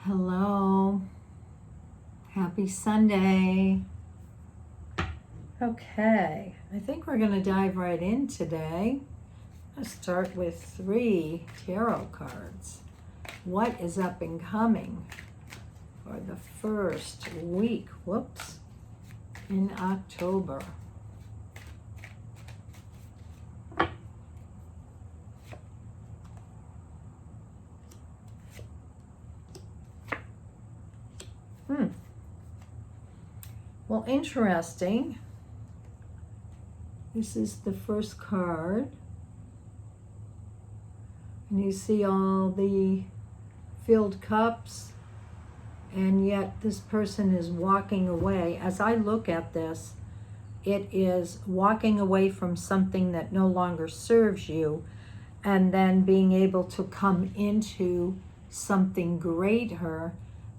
Hello. Happy Sunday. Okay, I think we're going to dive right in today. Let's start with 3 tarot cards. What is up and coming for the first week, in October? Well, interesting. This is the first card. And you see all the filled cups, and yet this person is walking away. As I look at this, it is walking away from something that no longer serves you, and then being able to come into something greater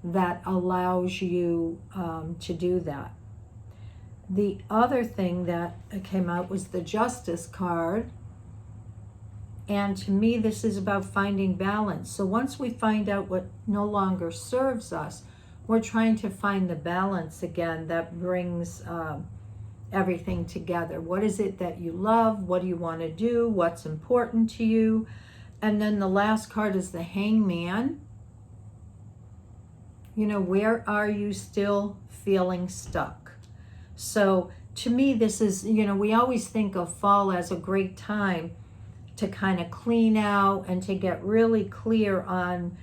that allows you to do that. The other thing that came out was the Justice card. And to me, this is about finding balance. So once we find out what no longer serves us, we're trying to find the balance again that brings everything together. What is it that you love? What do you want to do? What's important to you? And then the last card is the Hangman. You know, where are you still feeling stuck? So to me, this is, we always think of fall as a great time to kind of clean out and to get really clear on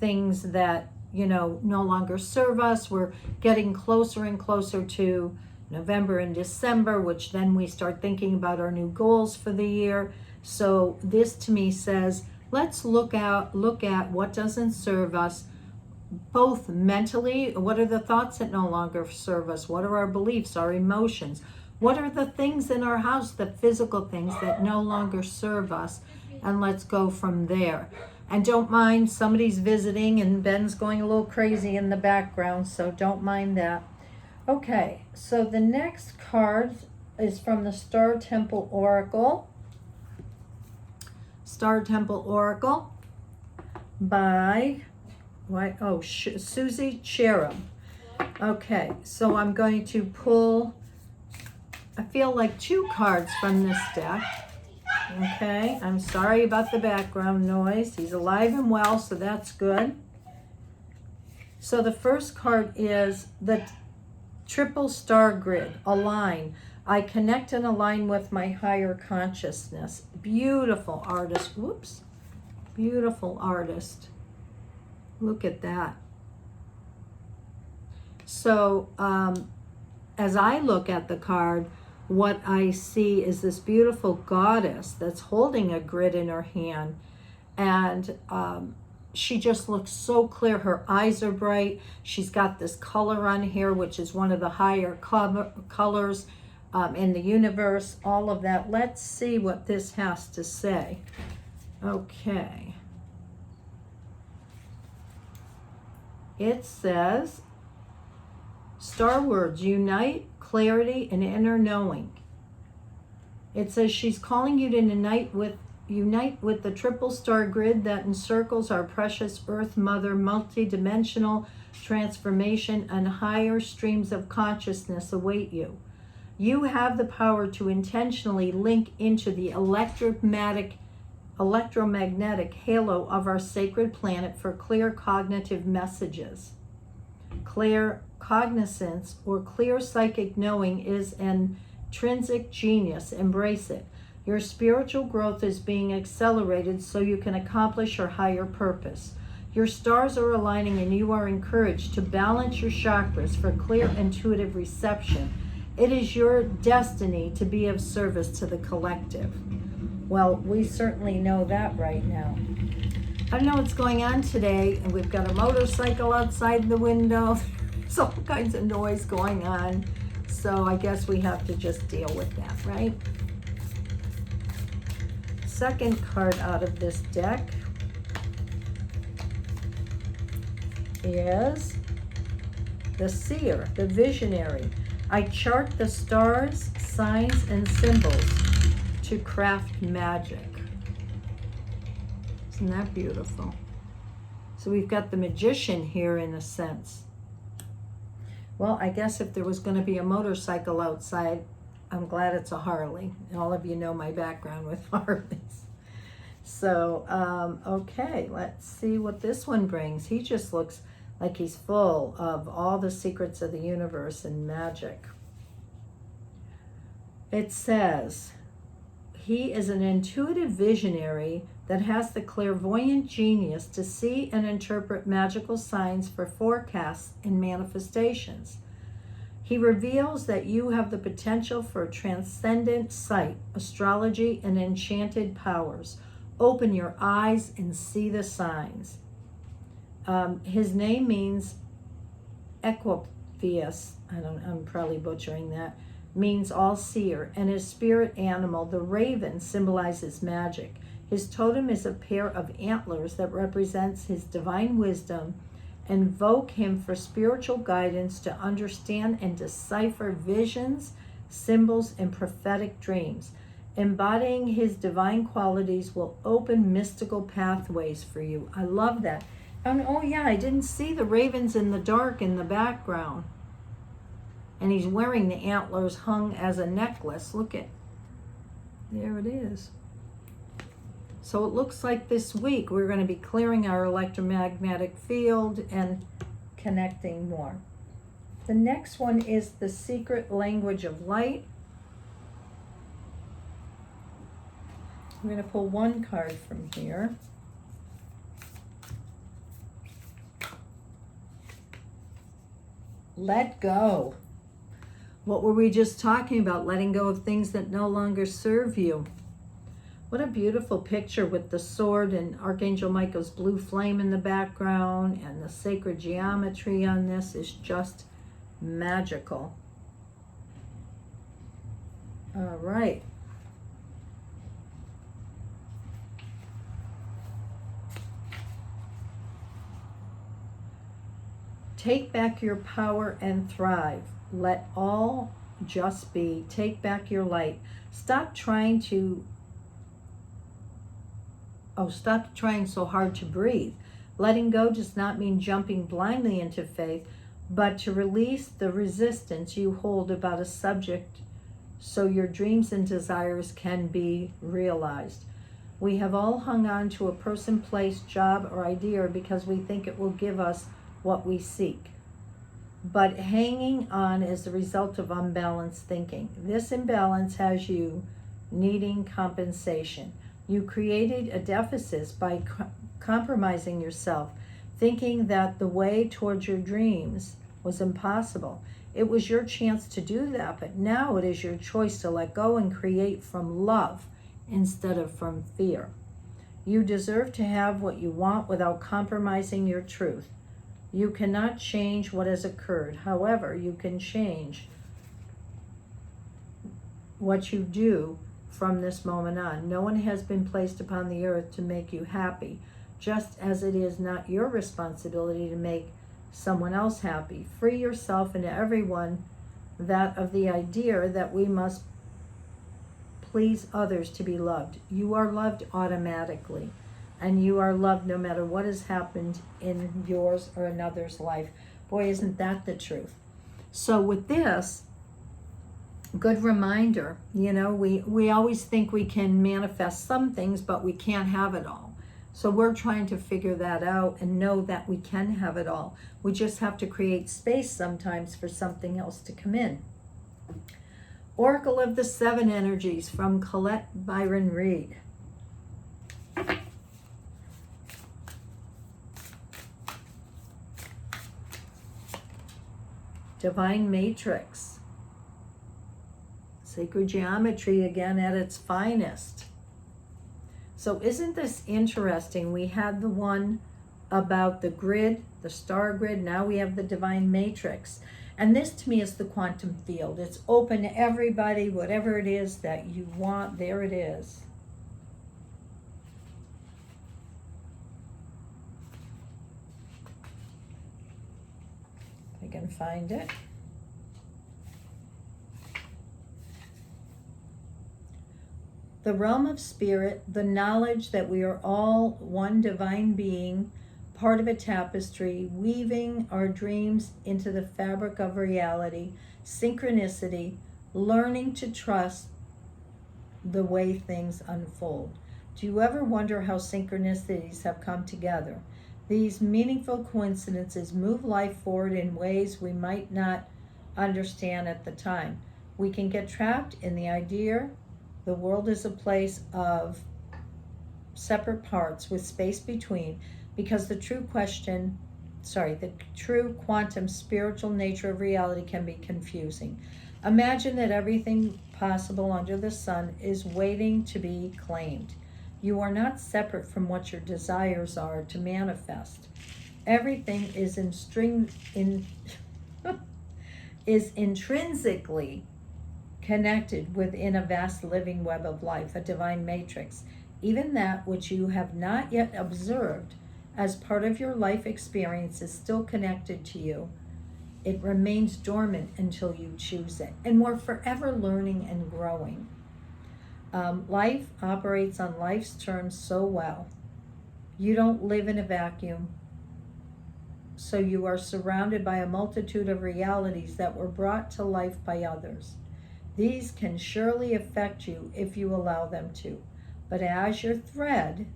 things that, no longer serve us. We're getting closer and closer to November and December, which then we start thinking about our new goals for the year. So this to me says, let's look at what doesn't serve us, both mentally. What are the thoughts that no longer serve us? What are our beliefs, our emotions? What are the things in our house, the physical things that no longer serve us? And let's go from there. And don't mind, somebody's visiting and Ben's going a little crazy in the background, so don't mind that. Okay, so the next card is from the Star Temple Oracle. Star Temple Oracle by Susie Cherub. Okay, so I'm going to pull, I feel like 2 cards from this deck. Okay, I'm sorry about the background noise. He's alive and well, so that's good. So the first card is the Triple Star Grid, Align. I connect and align with my higher consciousness. Beautiful artist. Whoops. Beautiful artist. Look at that. So as I look at the card, what I see is this beautiful goddess that's holding a grid in her hand. And she just looks so clear. Her eyes are bright. She's got this color on here, which is one of the higher colors in the universe. All of that. Let's see what this has to say. Okay. It says, Star words, unite, clarity, and inner knowing. It says she's calling you to unite with the triple star grid that encircles our precious Earth Mother, multi-dimensional transformation, and higher streams of consciousness await you. You have the power to intentionally link into the electromagnetic halo of our sacred planet for clear cognitive messages. Clear cognizance or clear psychic knowing is an intrinsic genius. Embrace it. Your spiritual growth is being accelerated so you can accomplish your higher purpose. Your stars are aligning and you are encouraged to balance your chakras for clear intuitive reception. It is your destiny to be of service to the collective. Well, we certainly know that right now. I don't know what's going on today, and we've got a motorcycle outside the window. There's all kinds of noise going on. So I guess we have to just deal with that, right? Second card out of this deck is the Seer, the Visionary. I chart the stars, signs, and symbols to craft magic. Isn't that beautiful? So we've got the Magician here in a sense. Well, I guess if there was going to be a motorcycle outside, I'm glad it's a Harley. All of you know my background with Harleys. So, okay, let's see what this one brings. He just looks like he's full of all the secrets of the universe and magic. It says, he is an intuitive visionary that has the clairvoyant genius to see and interpret magical signs for forecasts and manifestations. He reveals that you have the potential for transcendent sight, astrology, and enchanted powers. Open your eyes and see the signs. His name means Equiphius. I'm probably butchering that. Means all-seer, and his spirit animal, the raven, symbolizes magic. His totem is a pair of antlers that represents his divine wisdom. Invoke him for spiritual guidance to understand and decipher visions, symbols, and prophetic dreams. Embodying his divine qualities will open mystical pathways for you. I love that. And oh yeah, I didn't see the ravens in the dark in the background. And he's wearing the antlers hung as a necklace. Look at, there it is. So it looks like this week we're going to be clearing our electromagnetic field and connecting more. The next one is the secret language of light. I'm going to pull one card from here. Let go. What were we just talking about? Letting go of things that no longer serve you. What a beautiful picture with the sword and Archangel Michael's blue flame in the background, and the sacred geometry on this is just magical. All right. Take back your power and thrive. Let all just be. Take back your light. Stop trying so hard to breathe. Letting go does not mean jumping blindly into faith, but to release the resistance you hold about a subject so your dreams and desires can be realized. We have all hung on to a person, place, job, or idea because we think it will give us what we seek. But hanging on is the result of unbalanced thinking. This imbalance has you needing compensation. You created a deficit by compromising yourself, thinking that the way towards your dreams was impossible. It was your chance to do that, but now it is your choice to let go and create from love instead of from fear. You deserve to have what you want without compromising your truth. You cannot change what has occurred. However, you can change what you do from this moment on. No one has been placed upon the earth to make you happy, just as it is not your responsibility to make someone else happy. Free yourself and everyone that of the idea that we must please others to be loved. You are loved automatically, and you are loved no matter what has happened in yours or another's life. Boy, isn't that the truth? So with this, good reminder, we always think we can manifest some things, but we can't have it all. So we're trying to figure that out and know that we can have it all. We just have to create space sometimes for something else to come in. Oracle of the Seven Energies from Colette Byron Reed. Divine Matrix. Sacred geometry again at its finest. So isn't this interesting? We had the one about the grid, the star grid. Now we have the divine matrix. And this to me is the quantum field. It's open to everybody, whatever it is that you want, there it is. If I can find it. The realm of spirit, the knowledge that we are all one divine being, part of a tapestry, weaving our dreams into the fabric of reality, synchronicity, learning to trust the way things unfold. Do you ever wonder how synchronicities have come together? These meaningful coincidences move life forward in ways we might not understand at the time. We can get trapped in the idea the world is a place of separate parts with space between, because the true quantum spiritual nature of reality can be confusing. Imagine that everything possible under the sun is waiting to be claimed. You are not separate from what your desires are to manifest. Everything is is intrinsically connected within a vast living web of life, a divine matrix. Even that which you have not yet observed as part of your life experience is still connected to you. It remains dormant until you choose it. And we're forever learning and growing. Life operates on life's terms so well. You don't live in a vacuum. So you are surrounded by a multitude of realities that were brought to life by others. These can surely affect you if you allow them to. But as your thread,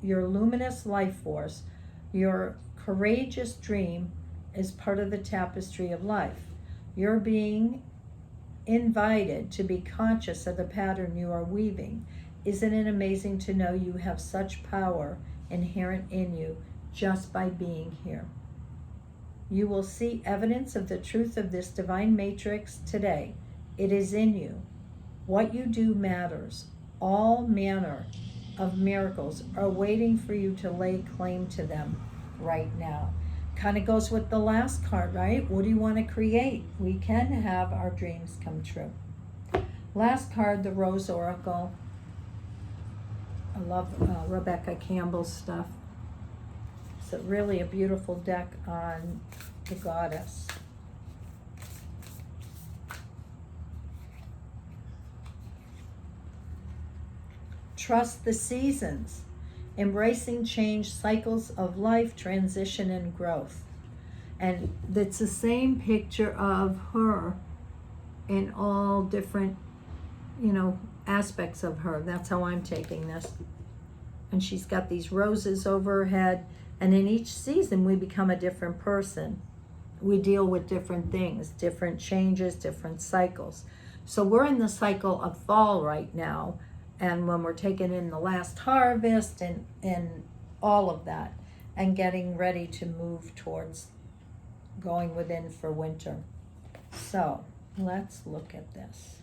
your luminous life force, your courageous dream is part of the tapestry of life. You're being invited to be conscious of the pattern you are weaving. Isn't it amazing to know you have such power inherent in you just by being here? You will see evidence of the truth of this divine matrix today. It is in you. What you do matters. All manner of miracles are waiting for you to lay claim to them right now. Kind of goes with the last card, right? What do you want to create? We can have our dreams come true. Last card, the Rose Oracle. I love Rebecca Campbell's stuff. It's really a beautiful deck on the goddess. Trust the seasons. Embracing change, cycles of life, transition, and growth. And it's the same picture of her in all different, aspects of her. That's how I'm taking this. And she's got these roses over her head. And in each season, we become a different person. We deal with different things, different changes, different cycles. So we're in the cycle of fall right now. And when we're taking in the last harvest and all of that, and getting ready to move towards going within for winter. So let's look at this.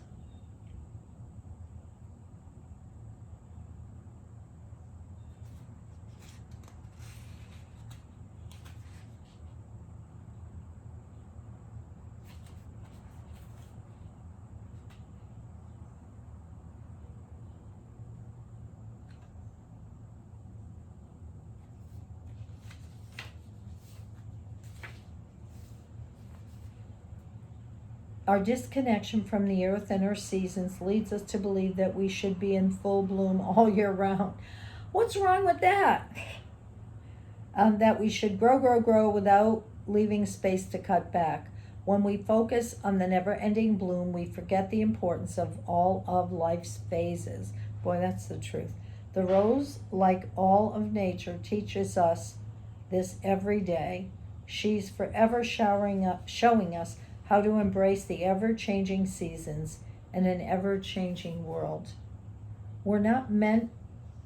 Our disconnection from the earth and her seasons leads us to believe that we should be in full bloom all year round. What's wrong with that? That we should grow without leaving space to cut back. When we focus on the never-ending bloom, we forget the importance of all of life's phases. Boy, that's the truth. The rose, like all of nature, teaches us this every day. She's forever showing us how to embrace the ever-changing seasons in an ever-changing world. We're not meant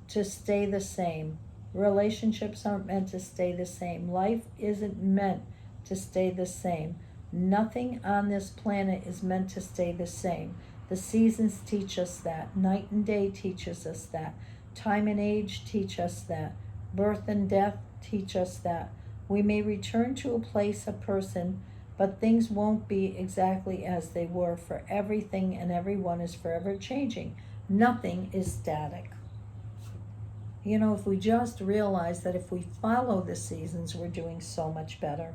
to stay the same. Relationships aren't meant to stay the same. Life isn't meant to stay the same. Nothing on this planet is meant to stay the same. The seasons teach us that. Night and day teaches us that. Time and age teach us that. Birth and death teach us that. We may return to a place, a person, but things won't be exactly as they were, for everything and everyone is forever changing. Nothing is static. If we just realize that if we follow the seasons, we're doing so much better.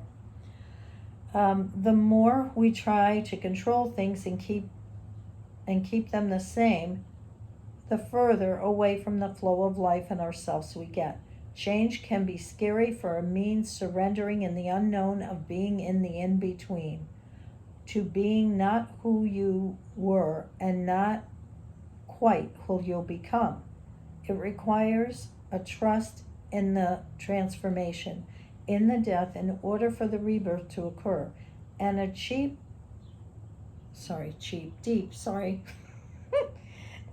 The more we try to control things and keep them the same, the further away from the flow of life and ourselves we get. Change can be scary, for it means surrendering in the unknown of being in the in-between, to being not who you were and not quite who you'll become. It requires a trust in the transformation, in the death, in order for the rebirth to occur, and a deep, I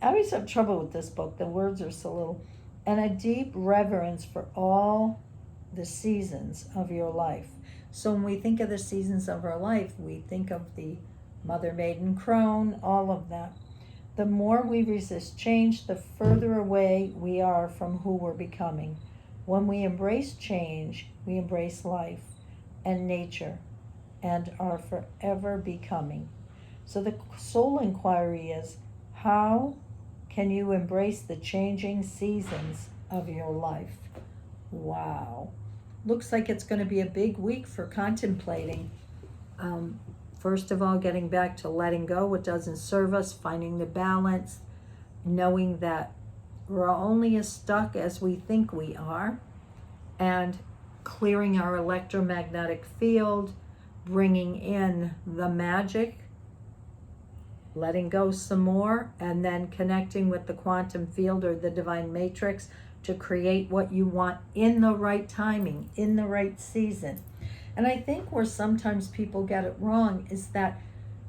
always have trouble with this book, the words are so little, and a deep reverence for all the seasons of your life. So when we think of the seasons of our life, we think of the mother, maiden, crone, all of that. The more we resist change, the further away we are from who we're becoming. When we embrace change, we embrace life and nature and are forever becoming. So the soul inquiry is, how can you embrace the changing seasons of your life? Wow. Looks like it's going to be a big week for contemplating. First of all, getting back to letting go what doesn't serve us, finding the balance, knowing that we're only as stuck as we think we are, and clearing our electromagnetic field, bringing in the magic, letting go some more, and then connecting with the quantum field or the divine matrix to create what you want in the right timing, in the right season. And I think where sometimes people get it wrong is that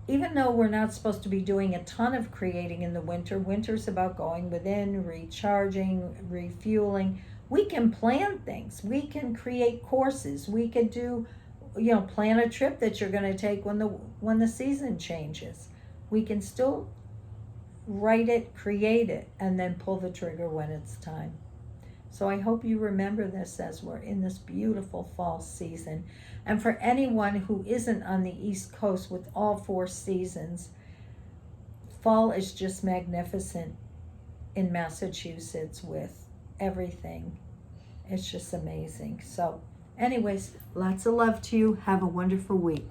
even though we're not supposed to be doing a ton of creating in the winter, winter's about going within, recharging, refueling. We can plan things. We can create courses. We could do, plan a trip that you're going to take when the season changes. We can still write it, create it, and then pull the trigger when it's time. So I hope you remember this as we're in this beautiful fall season. And for anyone who isn't on the East Coast with all 4 seasons, fall is just magnificent in Massachusetts with everything. It's just amazing. So anyways, lots of love to you. Have a wonderful week.